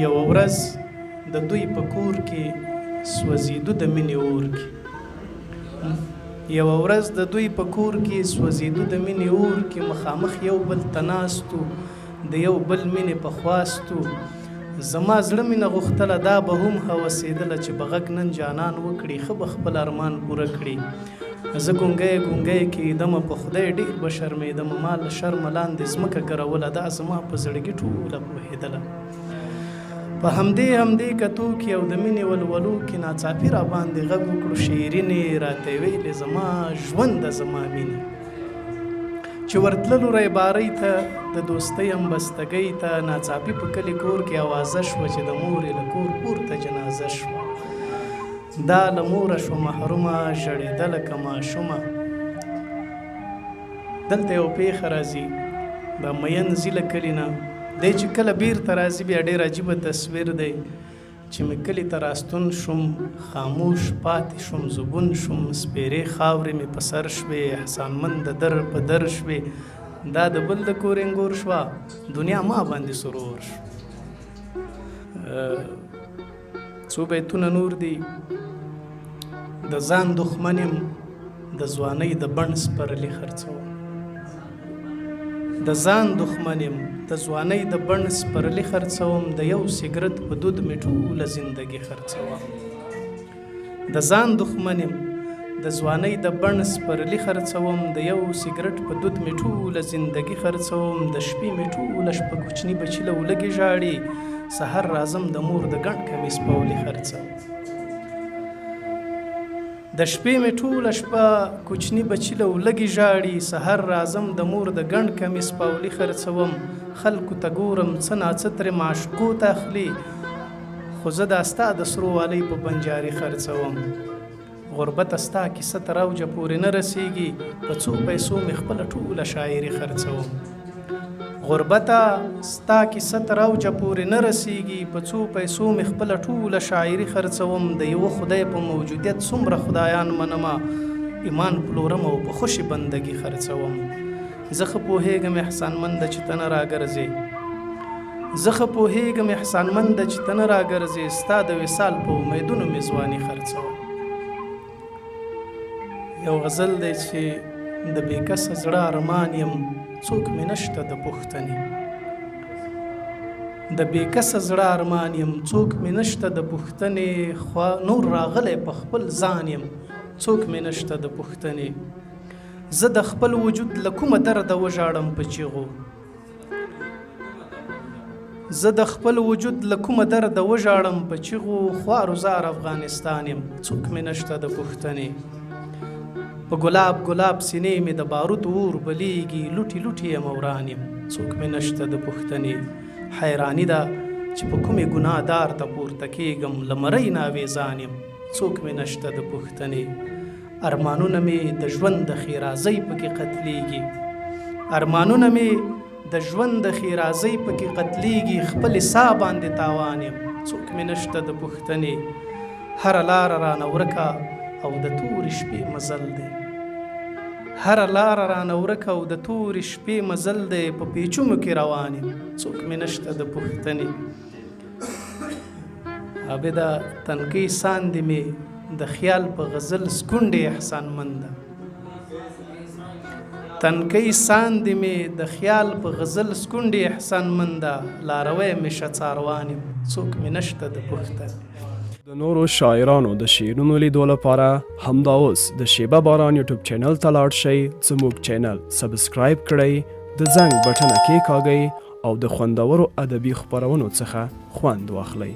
یوه ورځ د دوی په کور کې سوځېدو د مینې اور کې یوه ورځ د دوی په کور کې سوځېدو د مینې اور کې مخامخ یو بل ته ناستو د یو بل مینې په خواستو زما زړه مینه غوښتله دا به هم هوسېدله چې به غږ نن جانان وکړي ښه به خپل ارمان پوره کړي زه ګونګی کېدمه په خدای ډېر به شرمېدمه ما له شرمه لاندې ځمکه ګروله دا زما په زړګي ټوله پوهېدله په همدې کتو کې او د مینې ولولو کې ناڅاپي را باندې غږ وکړو شیرینې راته ویلې زما ژونده زما مینې چې ورتللو ریبارۍ ته د دوستۍ امبستګۍ ته ناڅاپي په کلي کور کې اوازه شوه چې د مورې له کور پورته جنازه شوه دا له موره شوه محرومه ژړېده لکه ماشومه دلته یو پیښه راځي دا مین ځي له کلي نه دی چې کله بیرته راځي بیا ډېر عجیبه تصویر دی چې مې کلي ته راستون شوم خاموش پاتې شوم زبون شوم سپېرې خاورې مې په سر شوې احسانمند د در په در شوې دا د بل د کور انګور شوه دنیا ما باندې سرور شو څو بیتونه نور دي د ځان دښمن یم د ځوانۍ د بڼ سپرلي خرڅوم د ځان دښمن یم د ځوانۍ د بڼ سپرلي خرڅوم د یو سګرټ په دود مې ټوله زندګي خرڅوم د ځان دښمن یم د ځوانۍ د بڼ سپرلي خرڅوم د یو سګرټ په دود مې ټوله زندګي خرڅوم د شپې مې ټوله شپه کوچني بچي له ولږې ژاړي سحر راځم د مور د ګڼ کمیس پولې خرڅوم د شپې مې ټوله شپه کوچني بچي له ولږې ژاړي سحر راځم د مور د ګڼ کمیس پولې خرڅوم خلکو ته ګورم څه ناڅه ترې معشوقو ته اخلي خو زه دا ستا د سرو والۍ په بنجاري خرڅوم غربته ستا کیسه تر اوجه پورې نه رسیږي په څو پیسو مې خپله ټوله شاعري خرڅوم غربته ستا کیسه تر اوجه پورې نه رسیږي په څو پیسو مې خپله ټوله شاعري خرڅوم د یوه خدای په موجودیت څومره خدایان منمه ایمان پلورم او په خوشي بندګي خرڅوم زه ښه پوهېږم احسانمنده چې ته نه راګرځې زه ښه پوهېږم احسانمنده چې ته نه راګرځې ستا د وصال په امیدونو مې ځواني خرڅوم یو غزل دی چې د بېکسه زړه ارمان یم څوک مې نشته د پوښتنې د بېکسه زړه ارمان یم څوک مې نشته د پوښتنې خوا نور راغلی په خپل ځان یم څوک مې نشته د پوښتنې زه د خپل وجود له کومه درده وژاړم په چیغو زه د خپل وجود له کومه درده وژاړم په چیغو خوارو زار افغانستان یم څوک مې نشته د پوښتنې په ګلاب سینې مې د بارود اور بلیږي لوټي یم وران یم څوک مې نشته د پوښتنې حیراني ده چې په کومې ګناه دار ته پورته کېږم له مرۍ ناویزان یم څوک مې نشته د پوښتنې ارمانونه مې د ژوند د ښېرازۍ پکې قتلیږي ارمانونه مې د ژوند د ښېرازۍ پکې قتلیږي خپلې ساه باندې تاوان یم څوک مې نشته د پوښتنې هره لاره رانه ورکه او د تورې شپې مزل دی هره لاره رانه ورکه او د تورې شپې مزل دی په پیچونو کې روان یم څوک مې نشته د پوښتنې عابده تنکۍ ساندې مې د خیال په غزل سکونډې احسانمنده تنکۍ ساندې مې د خیال په غزل سکونډې احسانمنده لاروی مې شه څاروان یم څوک مې نشته د پوښتنې د نورو شاعرانو د شعرونو لیدو لپاره همدا اوس د شیبه باران یوټیوب چینل ته لاړ شئ زموږ چینل سبسکرایب کړئ د زنګ بټنه کېکاږئ او د خوندورو ادبي خپرونو څخه خوند واخلئ